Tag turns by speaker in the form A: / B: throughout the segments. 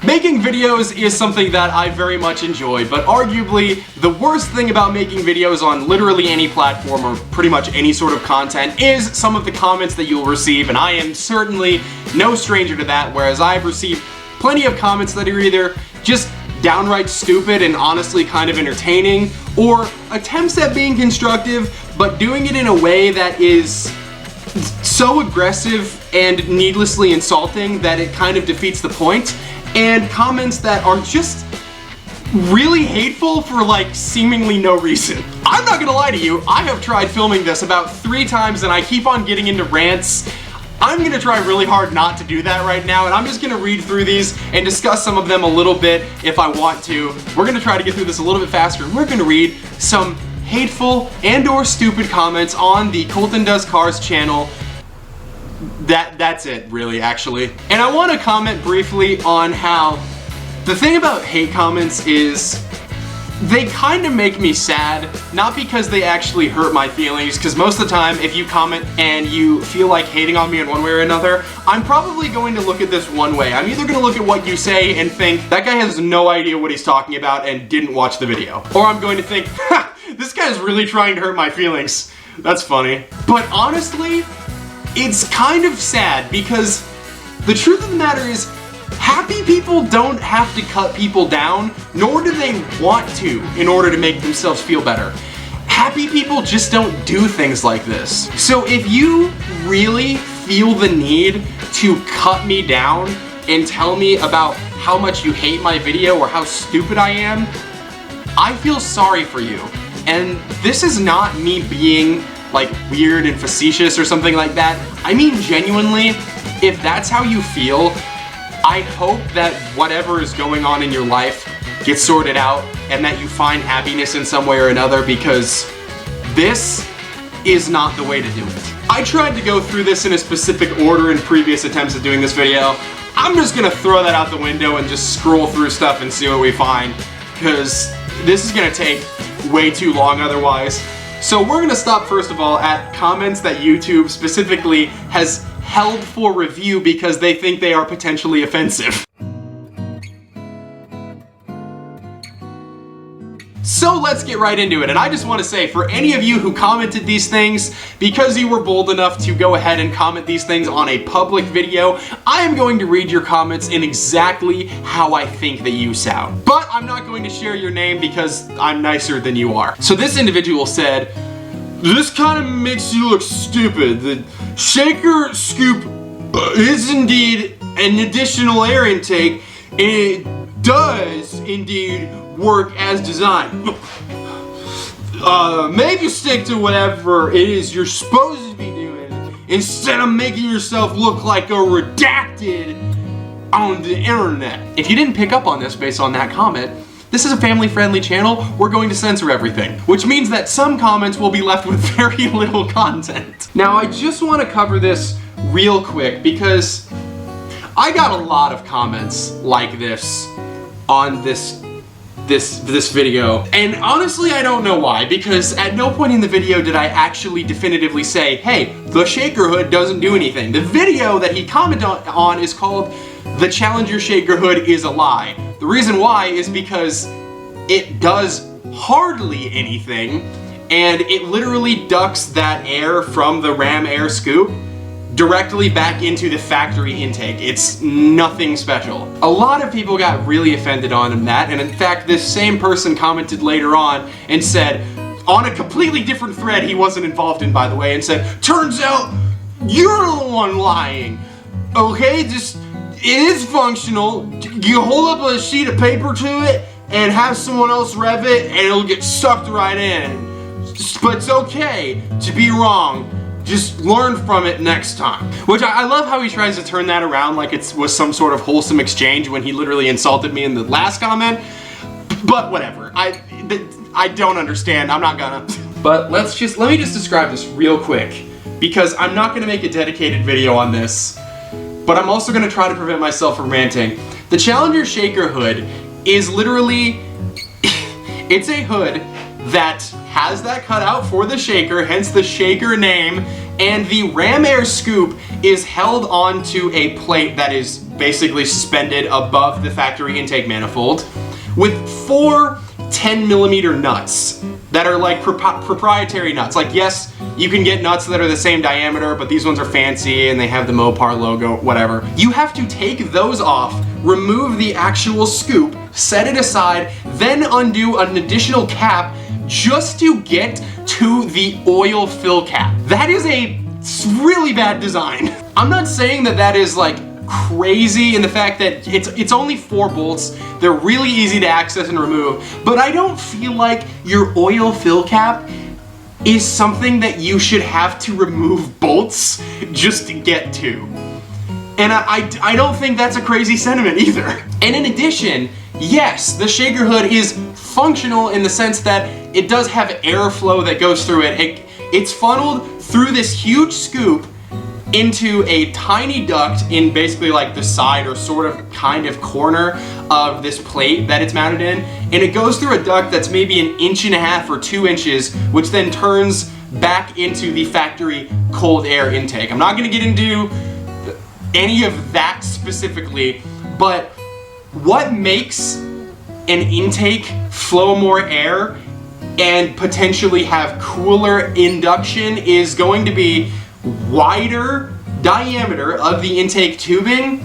A: Making videos is something that I very much enjoy, but arguably the worst thing about making videos on literally any platform or pretty much any sort of content is some of the comments that you'll receive, and I am certainly no stranger to that, whereas I've received plenty of comments that are either just downright stupid and honestly kind of entertaining, or attempts at being constructive, but doing it in a way that is so aggressive and needlessly insulting that it kind of defeats the point, and comments that are just really hateful for like seemingly no reason. I'm not gonna lie to you, I have tried filming this about 3 times and I keep on getting into rants. I'm gonna try really hard not to do that right now, and I'm just gonna read through these and discuss some of them a little bit if I want to. We're gonna try to get through this a little bit faster, and we're gonna read some hateful and or stupid comments on the Colton Does Cars channel. That's it, really, actually. And I want to comment briefly on how the thing about hate comments is they kind of make me sad, not because they actually hurt my feelings, because most of the time if you comment and you feel like hating on me in one way or another, I'm probably going to look at this one way. I'm either going to look at what you say and think, that guy has no idea what he's talking about and didn't watch the video. Or I'm going to think, ha, this guy's really trying to hurt my feelings. That's funny. But honestly, it's kind of sad because the truth of the matter is happy people don't have to cut people down, nor do they want to in order to make themselves feel better. Happy people just don't do things like this. So if you really feel the need to cut me down and tell me about how much you hate my video or how stupid I am, I feel sorry for you. And this is not me being like weird and facetious or something like that. I mean genuinely, if that's how you feel, I hope that whatever is going on in your life gets sorted out and that you find happiness in some way or another, because this is not the way to do it. I tried to go through this in a specific order in previous attempts at doing this video. I'm just gonna throw that out the window and just scroll through stuff and see what we find, because this is gonna take way too long otherwise. So we're gonna stop first of all at comments that YouTube specifically has held for review because they think they are potentially offensive. So let's get right into it, and I just want to say, for any of you who commented these things, because you were bold enough to go ahead and comment these things on a public video, I am going to read your comments in exactly how I think that you sound. But I'm not going to share your name because I'm nicer than you are. So this individual said, "This kind of makes you look stupid. The shaker scoop is indeed an additional air intake, and it does indeed work as designed. Maybe stick to whatever it is you're supposed to be doing instead of making yourself look like a redacted on the internet." If you didn't pick up on this based on that comment, this is a family-friendly channel. We're going to censor everything, which means that some comments will be left with very little content. Now, I just want to cover this real quick because I got a lot of comments like this on this video, and honestly I don't know why, because at no point in the video did I actually definitively say, hey, the shaker hood doesn't do anything. The video that he commented on is called "The Challenger Shaker Hood is a Lie." The reason why is because it does hardly anything, and it literally ducts that air from the ram air scoop directly back into the factory intake. It's nothing special. A lot of people got really offended on that, and in fact this same person commented later on and said, on a completely different thread he wasn't involved in, by the way, and said, "Turns out you're the one lying. Okay, just, it is functional. You hold up a sheet of paper to it and have someone else rev it and it'll get sucked right in. But it's okay to be wrong. Just learn from it next time." Which I love how he tries to turn that around like it was some sort of wholesome exchange when he literally insulted me in the last comment. But whatever, I don't understand, I'm not gonna. But let me just describe this real quick, because I'm not gonna make a dedicated video on this, but I'm also gonna try to prevent myself from ranting. The Challenger Shaker Hood is literally, it's a hood that has that cutout for the shaker, hence the shaker name, and the ram air scoop is held onto a plate that is basically suspended above the factory intake manifold with 4 10mm nuts that are like proprietary nuts. Like, yes, you can get nuts that are the same diameter, but these ones are fancy and they have the Mopar logo, whatever. You have to take those off, remove the actual scoop, set it aside, then undo an additional cap just to get to the oil fill cap. That is a really bad design. I'm not saying that that is like crazy in the fact that it's only 4 bolts. They're really easy to access and remove, but I don't feel like your oil fill cap is something that you should have to remove bolts just to get to. And I don't think that's a crazy sentiment either. And in addition, yes, the shaker hood is functional in the sense that it does have airflow that goes through it. It's funneled through this huge scoop into a tiny duct in basically like the side or sort of kind of corner of this plate that it's mounted in, and it goes through a duct that's maybe 1.5 inches or 2 inches, which then turns back into the factory cold air intake. I'm not going to get into any of that specifically, but what makes an intake flow more air and potentially have cooler induction is going to be wider diameter of the intake tubing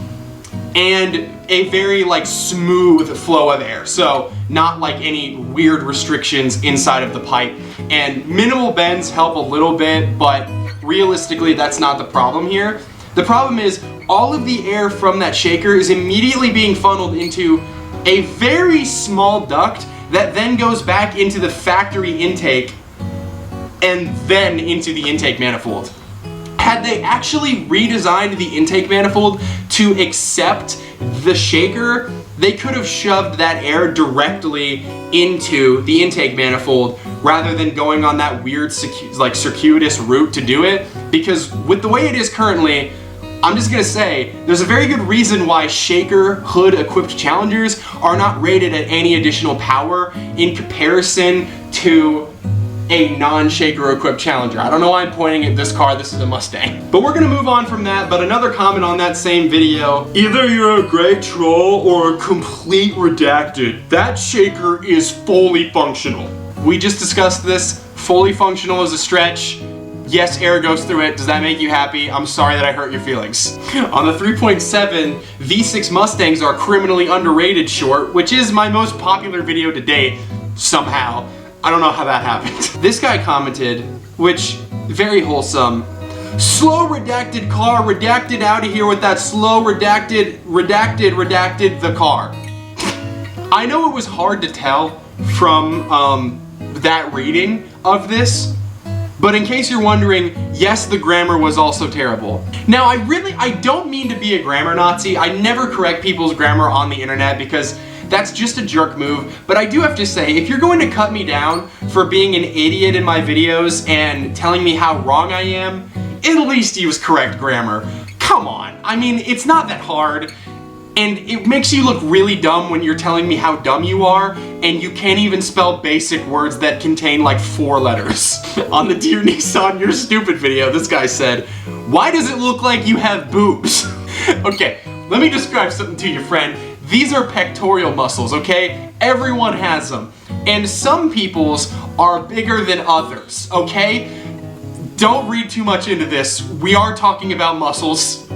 A: and a very like smooth flow of air. So not like any weird restrictions inside of the pipe. And minimal bends help a little bit, but realistically that's not the problem here. The problem is all of the air from that shaker is immediately being funneled into a very small duct that then goes back into the factory intake and then into the intake manifold. Had they actually redesigned the intake manifold to accept the shaker, they could have shoved that air directly into the intake manifold rather than going on that weird circuitous route to do it. Because with the way it is currently, I'm just gonna say, there's a very good reason why shaker hood equipped Challengers are not rated at any additional power in comparison to a non-shaker equipped Challenger. I don't know why I'm pointing at this car, this is a Mustang. But we're gonna move on from that, but another comment on that same video, either you're a great troll or a complete redacted. That shaker is fully functional. We just discussed this, fully functional is a stretch. Yes, air goes through it. Does that make you happy? I'm sorry that I hurt your feelings. On the 3.7, V6 Mustangs are criminally underrated short, which is my most popular video to date, somehow. I don't know how that happened. This guy commented, which, very wholesome, slow redacted car, redacted out of here with that slow redacted the car. I know it was hard to tell from that reading of this, but in case you're wondering, yes, the grammar was also terrible. Now, I don't mean to be a grammar Nazi. I never correct people's grammar on the internet because that's just a jerk move, but I do have to say, if you're going to cut me down for being an idiot in my videos and telling me how wrong I am, at least use correct grammar. Come on, I mean, it's not that hard, and it makes you look really dumb when you're telling me how dumb you are, and you can't even spell basic words that contain like 4 letters. On the Dear Nissan You're Stupid video, this guy said, "Why does it look like you have boobs?" Okay, let me describe something to you, friend. These are pectoral muscles, okay? Everyone has them. And some people's are bigger than others, okay? Don't read too much into this. We are talking about muscles.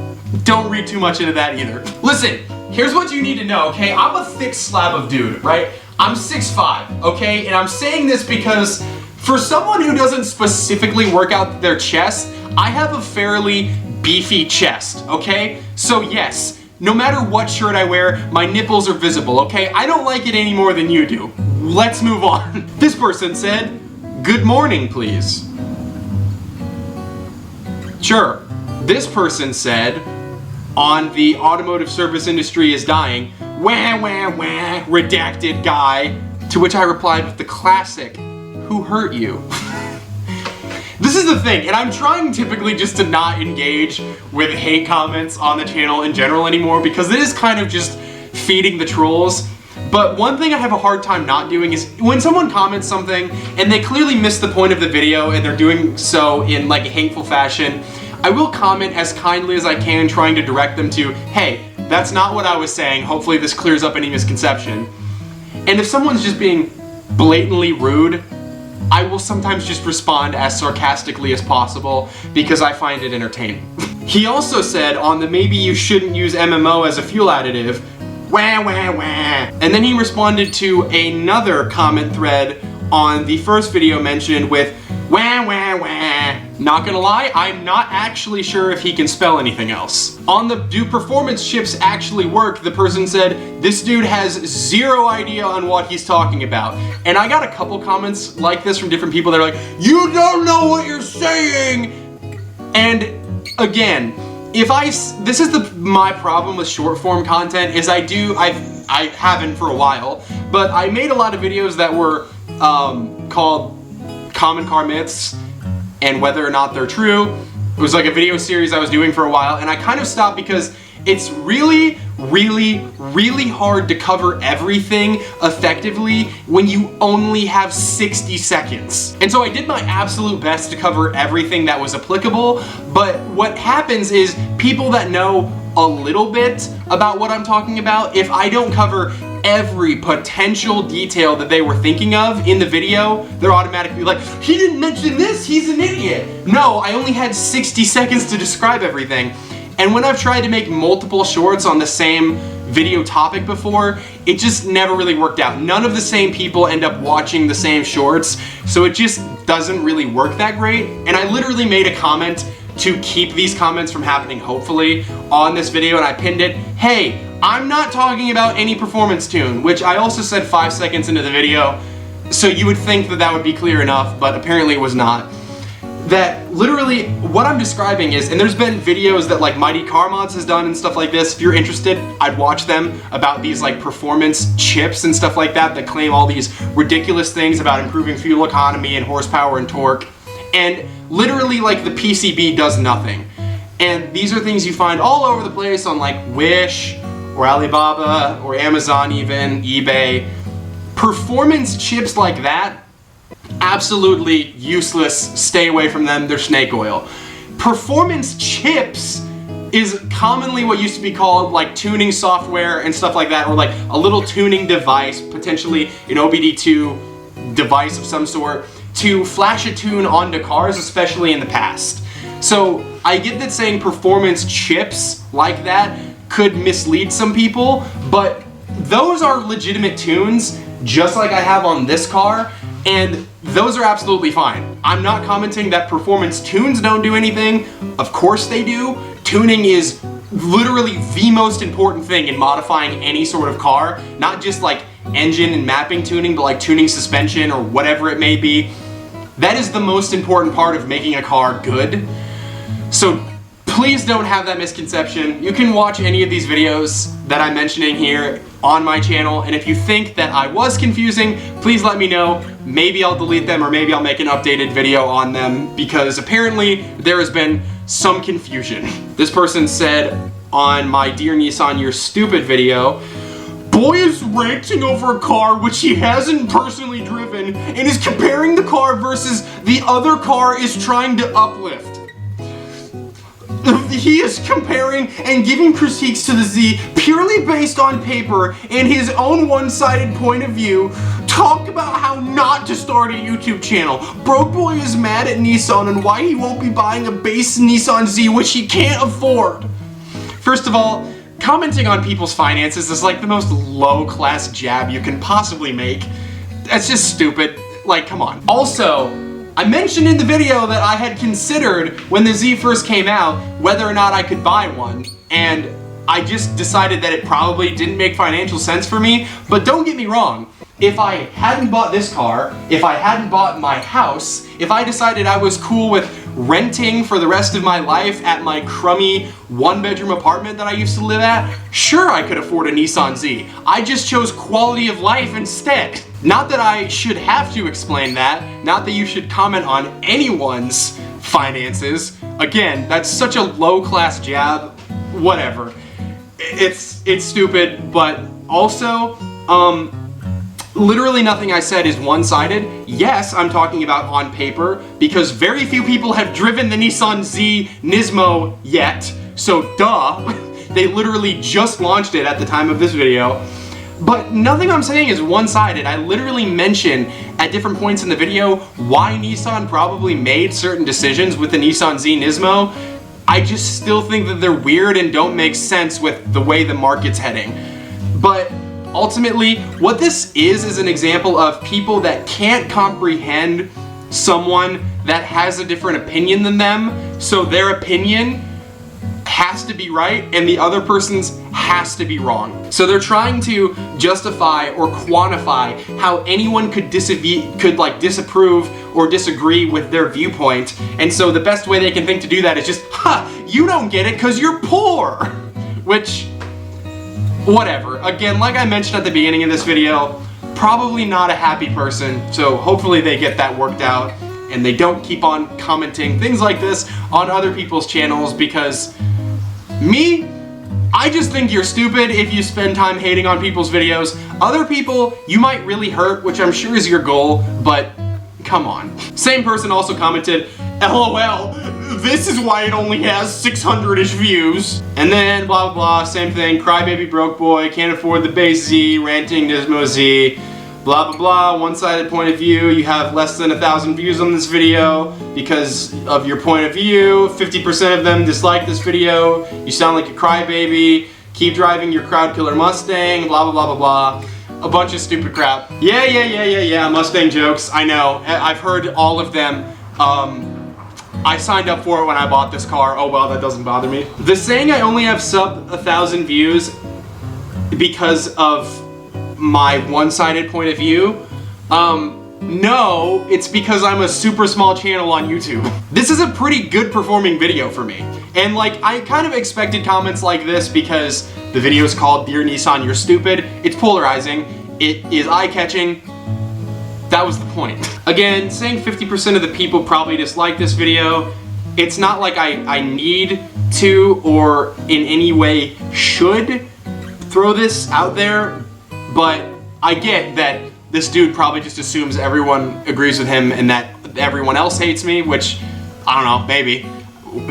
A: Don't read too much into that either. Listen, here's what you need to know, okay? I'm a thick slab of dude, right? I'm 6'5", okay? And I'm saying this because for someone who doesn't specifically work out their chest, I have a fairly beefy chest, okay? So yes, no matter what shirt I wear, my nipples are visible, okay? I don't like it any more than you do. Let's move on. This person said, "Good morning, please." Sure. This person said, "On the automotive service industry is dying, wah wah wah, redacted guy." To which I replied with the classic, "Who hurt you?" This is the thing, and I'm trying typically just to not engage with hate comments on the channel in general anymore because it is kind of just feeding the trolls. But one thing I have a hard time not doing is when someone comments something and they clearly miss the point of the video and they're doing so in like a hateful fashion, I will comment as kindly as I can, trying to direct them to, hey, That's not what I was saying. Hopefully this clears up any misconception. And if someone's just being blatantly rude, I will sometimes just respond as sarcastically as possible because I find it entertaining. He also said on the maybe you shouldn't use MMO as a fuel additive, wah wah wah. And then he responded to another comment thread on the first video mentioned with wah wah wah. Not gonna lie, I'm not actually sure if he can spell anything else. On the do performance chips actually work, the person said, this dude has zero idea on what he's talking about. And I got a couple comments like this from different people that are like, you don't know what you're saying! And again, this is my problem with short form content is I haven't for a while, but I made a lot of videos that were called Common Car Myths and whether or not they're true. It was like a video series I was doing for a while, and I kind of stopped because it's really, really, really hard to cover everything effectively when you only have 60 seconds. And so I did my absolute best to cover everything that was applicable, but what happens is people that know a little bit about what I'm talking about, if I don't cover every potential detail that they were thinking of in the video, they're automatically like, he didn't mention this, he's an idiot. No, I only had 60 seconds to describe everything. And when I've tried to make multiple shorts on the same video topic before, it just never really worked out. None of the same people end up watching the same shorts, so it just doesn't really work that great. And I literally made a comment to keep these comments from happening, hopefully, on this video, and I pinned it, hey, I'm not talking about any performance tune, which I also said 5 seconds into the video, so you would think that that would be clear enough, but apparently it was not. That literally what I'm describing is, and there's been videos that like Mighty Car Mods has done and stuff like this. If you're interested, I'd watch them about these like performance chips and stuff like that claim all these ridiculous things about improving fuel economy and horsepower and torque. And literally like the PCB does nothing. And these are things you find all over the place on like Wish or Alibaba or Amazon even, eBay. Performance chips like that, absolutely useless, stay away from them, they're snake oil. Performance chips is commonly what used to be called like tuning software and stuff like that, or like a little tuning device, potentially an OBD2 device of some sort, to flash a tune onto cars, especially in the past. So I get that saying performance chips like that could mislead some people, but those are legitimate tunes, just like I have on this car, and those are absolutely fine. I'm not commenting that performance tunes don't do anything. Of course they do. Tuning is literally the most important thing in modifying any sort of car, not just like engine and mapping tuning, but like tuning suspension or whatever it may be. That is the most important part of making a car good. So please don't have that misconception. You can watch any of these videos that I'm mentioning here on my channel, and if you think that I was confusing, please let me know. Maybe I'll delete them, or maybe I'll make an updated video on them, because apparently there has been some confusion. This person said on my Dear Nissan You're Stupid video, boy is ranting over a car which he hasn't personally driven and is comparing the car versus the other car is trying to uplift. He is comparing and giving critiques to the Z purely based on paper and his own one-sided point of view. Talk about how not to start a YouTube channel. Broke boy is mad at Nissan and why he won't be buying a base Nissan Z which he can't afford. First of all, commenting on people's finances is like the most low-class jab you can possibly make. That's just stupid. Like, come on. Also, I mentioned in the video that I had considered, when the Z first came out, whether or not I could buy one, and I just decided that it probably didn't make financial sense for me. But don't get me wrong, if I hadn't bought this car, if I hadn't bought my house, if I decided I was cool with renting for the rest of my life at my crummy one-bedroom apartment that I used to live at, sure, I could afford a Nissan Z. I just chose quality of life instead. Not that I should have to explain that, not that you should comment on anyone's finances. Again, that's such a low-class jab, whatever. It's stupid, but also, literally nothing I said is one-sided. Yes, I'm talking about on paper, because very few people have driven the Nissan Z Nismo yet, so duh. They literally just launched it at the time of this video. But nothing I'm saying is one-sided. I literally mention at different points in the video why Nissan probably made certain decisions with the Nissan Z Nismo. I just still think that they're weird and don't make sense with the way the market's heading. But ultimately, what this is an example of people that can't comprehend someone that has a different opinion than them, so their opinion has to be right and the other person's has to be wrong. So they're trying to justify or quantify how anyone could disapprove or disagree with their viewpoint. And so the best way they can think to do that is just, you don't get it because you're poor. Which, whatever. Again, like I mentioned at the beginning of this video, probably not a happy person. So hopefully they get that worked out and they don't keep on commenting things like this on other people's channels, because me, I just think you're stupid if you spend time hating on people's videos. Other people, you might really hurt, which I'm sure is your goal, but come on. Same person also commented, LOL, this is why it only has 600-ish views. And then blah blah blah, same thing, crybaby broke boy, can't afford the base Z, ranting Nismo Z, blah blah blah, one-sided point of view, you have less than 1,000 views on this video because of your point of view, 50% of them dislike this video, you sound like a crybaby, keep driving your crowd killer Mustang, blah blah blah blah blah. A bunch of stupid crap. Yeah, Mustang jokes, I know, I've heard all of them. I signed up for it when I bought this car, oh well, that doesn't bother me. The saying I only have sub 1,000 views because of my one-sided point of view, no, it's because I'm a super small channel on YouTube. This is a pretty good performing video for me. And like, I kind of expected comments like this because the video is called Dear Nissan, You're Stupid. It's polarizing, it is eye-catching. That was the point. Again, saying 50% of the people probably dislike this video, it's not like I need to or in any way should throw this out there, but I get that this dude probably just assumes everyone agrees with him and that everyone else hates me, which, I don't know, maybe,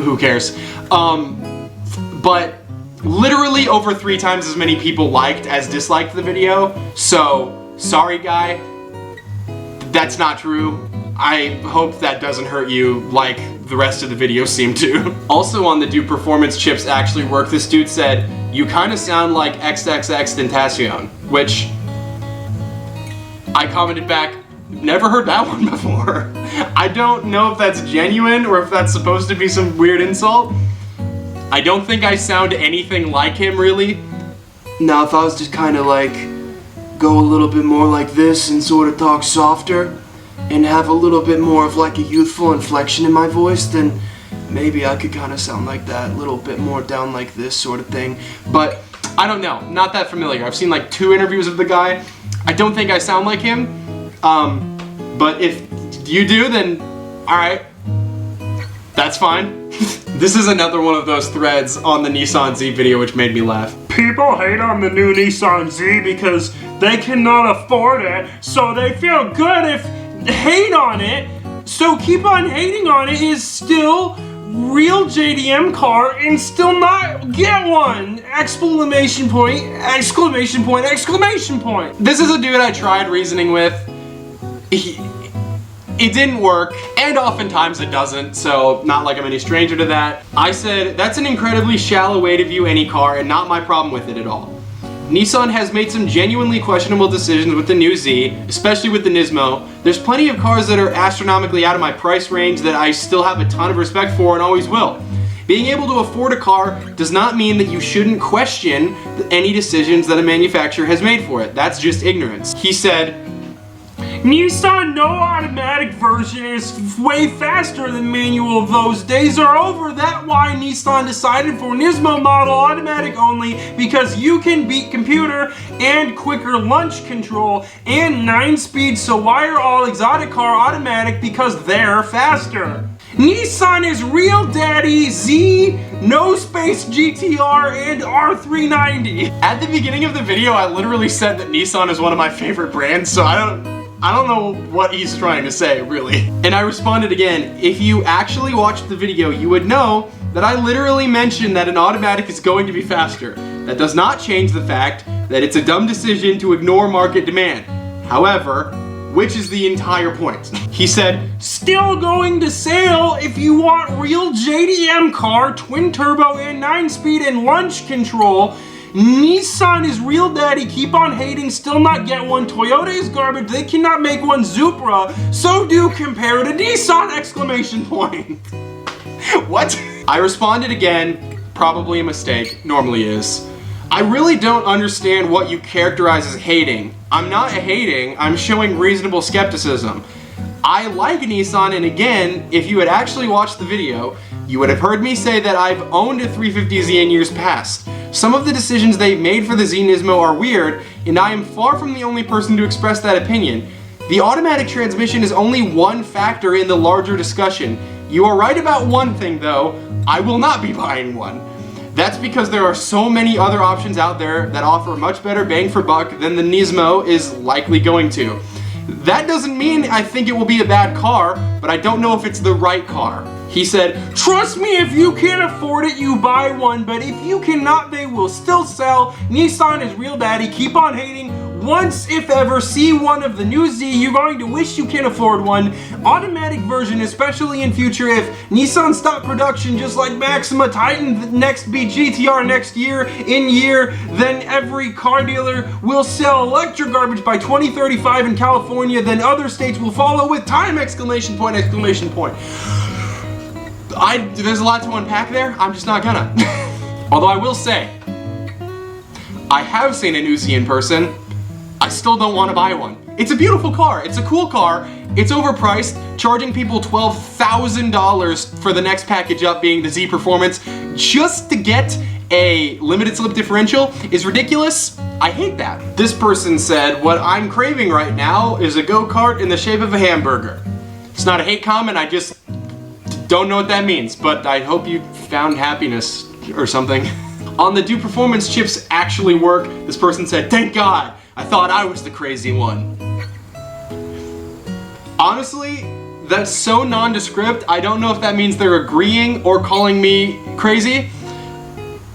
A: who cares. But literally over 3 times as many people liked as disliked the video, so sorry guy, that's not true. I hope that doesn't hurt you like the rest of the video seemed to. Also on the do performance chips actually work, this dude said, you kind of sound like XXX Tentacion, which I commented back, never heard that one before. I don't know if that's genuine or if that's supposed to be some weird insult. I don't think I sound anything like him really. Now if I was just kind of like, go a little bit more like this and sort of talk softer and have a little bit more of like a youthful inflection in my voice, then maybe I could kind of sound like that, a little bit more down like this sort of thing. But I don't know, not that familiar. I've seen like 2 interviews of the guy. I don't think I sound like him. But if you do, then alright, that's fine. This is another one of those threads on the Nissan Z video which made me laugh.
B: People hate on the new Nissan Z because they cannot afford it, so they feel good if hate on it. So keep on hating on it is still real JDM car and still not get one! Exclamation point, exclamation point, exclamation point.
A: This is a dude I tried reasoning with. It didn't work, and oftentimes it doesn't, so not like I'm any stranger to that. I said, that's an incredibly shallow way to view any car and not my problem with it at all. Nissan has made some genuinely questionable decisions with the new Z, especially with the Nismo. There's plenty of cars that are astronomically out of my price range that I still have a ton of respect for and always will. Being able to afford a car does not mean that you shouldn't question any decisions that a manufacturer has made for it. That's just ignorance. He said,
B: Nissan no automatic version is way faster than manual. Those days are over. That's why Nissan decided for Nismo model automatic only, because you can beat computer and quicker launch control and 9-speed, so why are all exotic car automatic? Because they're faster. Nissan is real daddy, Z, no space GTR, and R390.
A: At the beginning of the video, I literally said that Nissan is one of my favorite brands, so I don't know what he's trying to say, really. And I responded again, if you actually watched the video, you would know that I literally mentioned that an automatic is going to be faster. That does not change the fact that it's a dumb decision to ignore market demand. However, which is the entire point. He said,
B: still going to sale if you want real JDM car, twin turbo and 9-speed and launch control. Nissan is real daddy, keep on hating, still not get one. Toyota is garbage, they cannot make one. Supra, so do compare to Nissan, exclamation point.
A: What? I responded again, probably a mistake, normally is. I really don't understand what you characterize as hating. I'm not hating, I'm showing reasonable skepticism. I like Nissan, and again, if you had actually watched the video, you would have heard me say that I've owned a 350Z in years past. Some of the decisions they've made for the Z Nismo are weird, and I am far from the only person to express that opinion. The automatic transmission is only one factor in the larger discussion. You are right about one thing though, I will not be buying one. That's because there are so many other options out there that offer much better bang for buck than the Nismo is likely going to. That doesn't mean I think it will be a bad car, but I don't know if it's the right car. He said,
B: trust me, if you can't afford it, you buy one, but if you cannot, they will still sell. Nissan is real daddy, keep on hating. Once, if ever, see one of the new Z, you're going to wish you can afford one. Automatic version, especially in future, if Nissan stop production just like Maxima, Titan next be GTR next year, then every car dealer will sell electric garbage by 2035 in California, then other states will follow with time, exclamation point, exclamation point.
A: There's a lot to unpack there, I'm just not gonna. Although I will say, I have seen an Uzi in person. I still don't want to buy one. It's a beautiful car, it's a cool car, it's overpriced, charging people $12,000 for the next package up being the Z Performance just to get a limited slip differential is ridiculous. I hate that. This person said, what I'm craving right now is a go-kart in the shape of a hamburger. It's not a hate comment, I just don't know what that means, but I hope you found happiness or something. On the do performance chips actually work, this person said, thank God. I thought I was the crazy one. Honestly, that's so nondescript, I don't know if that means they're agreeing or calling me crazy.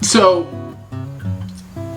A: So,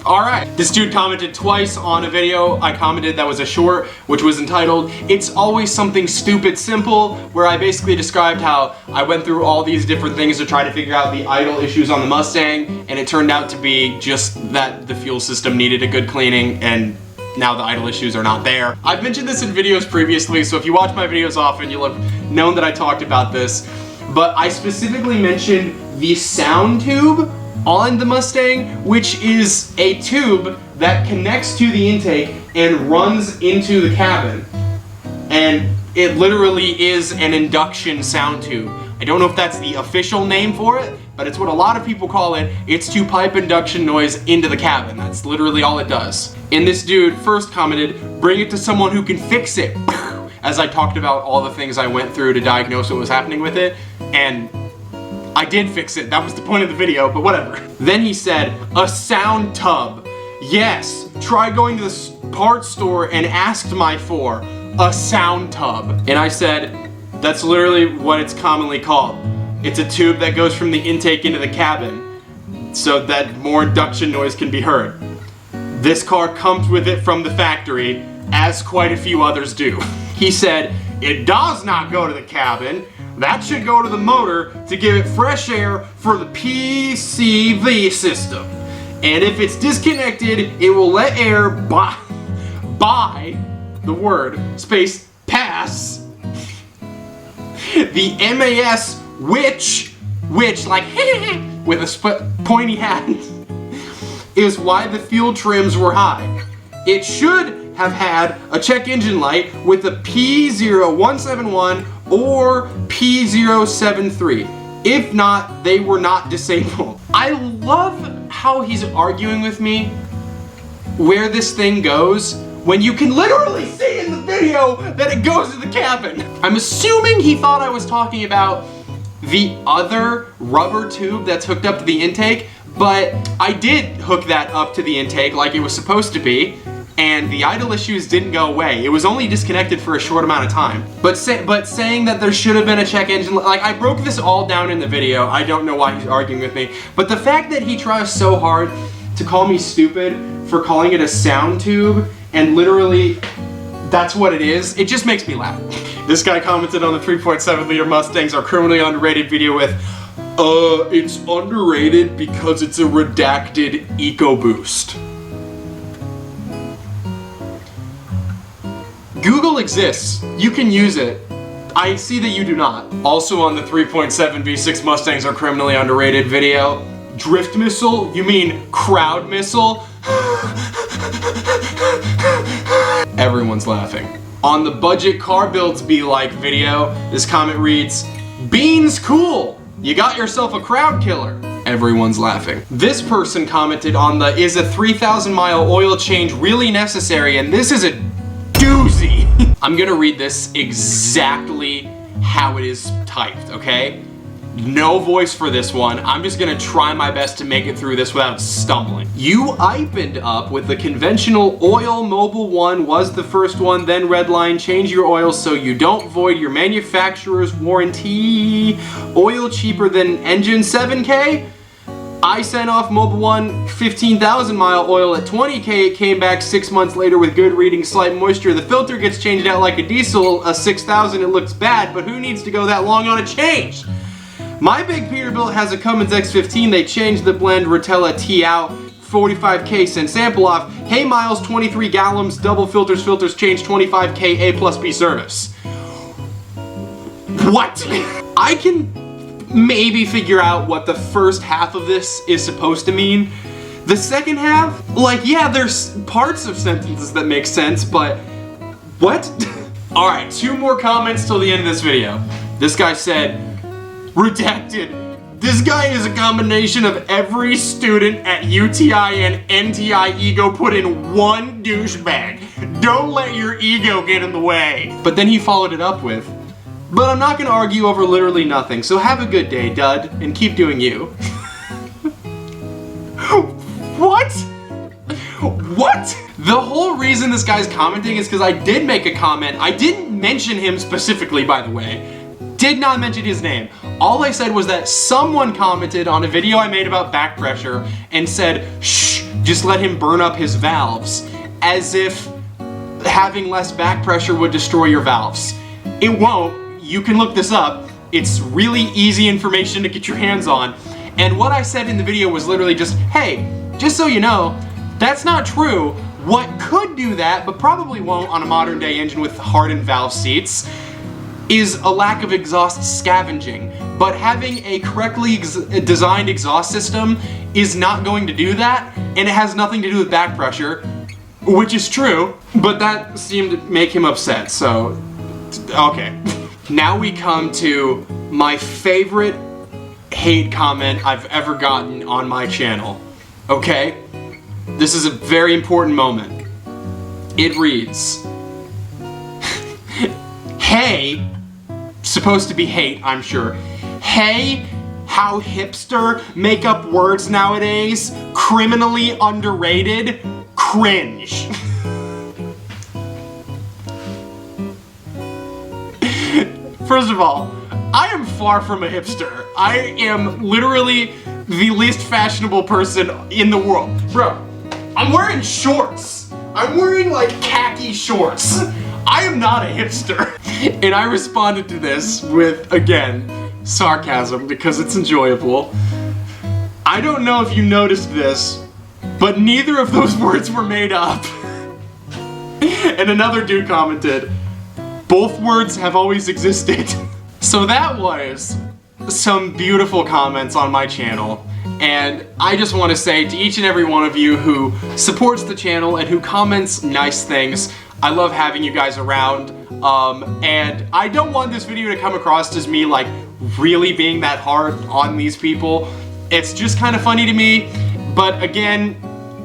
A: alright. This dude commented twice on a video I commented that was a short, which was entitled, It's Always Something Stupid Simple, where I basically described how I went through all these different things to try to figure out the idle issues on the Mustang, and it turned out to be just that the fuel system needed a good cleaning, and now the idle issues are not there. I've mentioned this in videos previously, so if you watch my videos often, you'll have known that I talked about this, but I specifically mentioned the sound tube on the Mustang, which is a tube that connects to the intake and runs into the cabin. And it literally is an induction sound tube. I don't know if that's the official name for it, but it's what a lot of people call it. It's to pipe induction noise into the cabin. That's literally all it does. And this dude first commented, bring it to someone who can fix it. As I talked about all the things I went through to diagnose what was happening with it, and I did fix it. That was the point of the video, but whatever. Then he said, a sound tub. Yes, try going to the parts store and asked my for a sound tub. And I said, that's literally what it's commonly called. It's a tube that goes from the intake into the cabin so that more induction noise can be heard. This car comes with it from the factory, as quite a few others do. He said, it does not go to the cabin. That should go to the motor to give it fresh air for the PCV system. And if it's disconnected, it will let air by the word, space, pass, the MAS, which, like, with a pointy hand, is why the fuel trims were high. It should have had a check engine light with a P0171 or P073. If not, they were not disabled. I love how he's arguing with me where this thing goes when you can literally see in the video that it goes to the cabin. I'm assuming he thought I was talking about the other rubber tube that's hooked up to the intake, but I did hook that up to the intake like it was supposed to be, and the idle issues didn't go away. It was only disconnected for a short amount of time. But saying that there should have been a check engine, like, I broke this all down in the video. I don't know why he's arguing with me. But the fact that he tries so hard to call me stupid for calling it a sound tube, and literally that's what it is, it just makes me laugh. This guy commented on the 3.7 liter Mustangs are criminally underrated video with, it's underrated because it's a redacted EcoBoost. Google exists. You can use it. I see that you do not. Also on the 3.7 V6 Mustangs are criminally underrated video. Drift missile? You mean crowd missile? Everyone's laughing. On the budget car builds be like video, this comment reads, Beans cool! You got yourself a crowd killer. Everyone's laughing. This person commented on the, is a 3,000 mile oil change really necessary? And this is a doozy. I'm gonna read this exactly how it is typed, okay? No voice for this one. I'm just gonna try my best to make it through this without stumbling. You opened up with the conventional oil Mobile 1 was the first one, then redline, change your oil so you don't void your manufacturer's warranty. Oil cheaper than engine 7K? I sent off Mobile 1 15,000 mile oil at 20K. It came back 6 months later with good reading, slight moisture. The filter gets changed out like a diesel, a 6,000, it looks bad, but who needs to go that long on a change? My big Peterbilt has a Cummins X15. They changed the blend Rotella T out, 45K, send sample off. Hey miles, 23 gallons, double filters change, 25K, A plus B service. What? I can maybe figure out what the first half of this is supposed to mean. The second half, like, yeah, there's parts of sentences that make sense, but what? All right, 2 more comments till the end of this video. This guy said, redacted. This guy is a combination of every student at UTI and NTI ego put in one douchebag. Don't let your ego get in the way. But then he followed it up with, but I'm not gonna argue over literally nothing, so have a good day, dud, and keep doing you. What? What? The whole reason this guy's commenting is because I did make a comment. I didn't mention him specifically, by the way. Did not mention his name. All I said was that someone commented on a video I made about back pressure and said, shh, just let him burn up his valves, as if having less back pressure would destroy your valves. It won't. You can look this up. It's really easy information to get your hands on. And what I said in the video was literally just, hey, just so you know, that's not true. What could do that, but probably won't on a modern day engine with hardened valve seats, is a lack of exhaust scavenging. But having a correctly designed exhaust system is not going to do that, and it has nothing to do with back pressure, which is true, but that seemed to make him upset, so, okay. Now we come to my favorite hate comment I've ever gotten on my channel, okay? This is a very important moment. It reads, hey, supposed to be hate, I'm sure. Hey, how hipster make up words nowadays? Criminally underrated? Cringe. First of all, I am far from a hipster. I am literally the least fashionable person in the world. Bro, I'm wearing shorts. I'm wearing like khaki shorts. I am not a hipster. And I responded to this with, again, sarcasm because it's enjoyable. I don't know if you noticed this, but neither of those words were made up. And another dude commented, both words have always existed. So that was some beautiful comments on my channel. And I just want to say to each and every one of you who supports the channel and who comments nice things, I love having you guys around, and I don't want this video to come across as me like really being that hard on these people. It's just kind of funny to me, but again,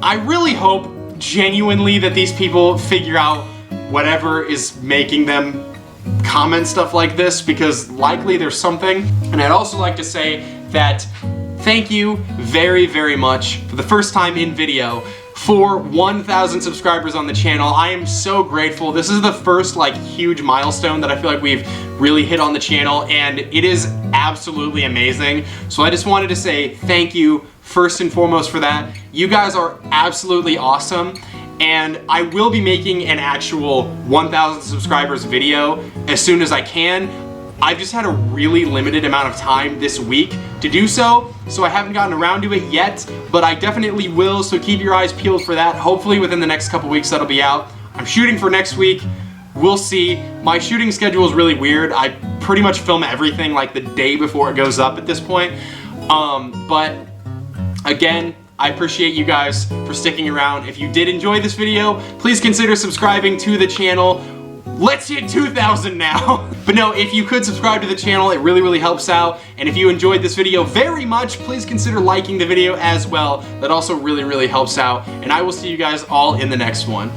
A: I really hope genuinely that these people figure out whatever is making them comment stuff like this, because likely there's something. And I'd also like to say that thank you very, very much for the first time in video for 1,000 subscribers on the channel. I am so grateful. This is the first like huge milestone that I feel like we've really hit on the channel, and it is absolutely amazing. So I just wanted to say thank you first and foremost for that. You guys are absolutely awesome, and I will be making an actual 1,000 subscribers video as soon as I can. I've just had a really limited amount of time this week to do so, so I haven't gotten around to it yet, but I definitely will, so keep your eyes peeled for that. Hopefully within the next couple weeks that'll be out. I'm shooting for next week. We'll see. My shooting schedule is really weird. I pretty much film everything like the day before it goes up at this point. But again, I appreciate you guys for sticking around. If you did enjoy this video, please consider subscribing to the channel. Let's hit 2,000 now. But no, if you could subscribe to the channel, it really, really helps out. And if you enjoyed this video very much, please consider liking the video as well. That also really, really helps out. And I will see you guys all in the next one.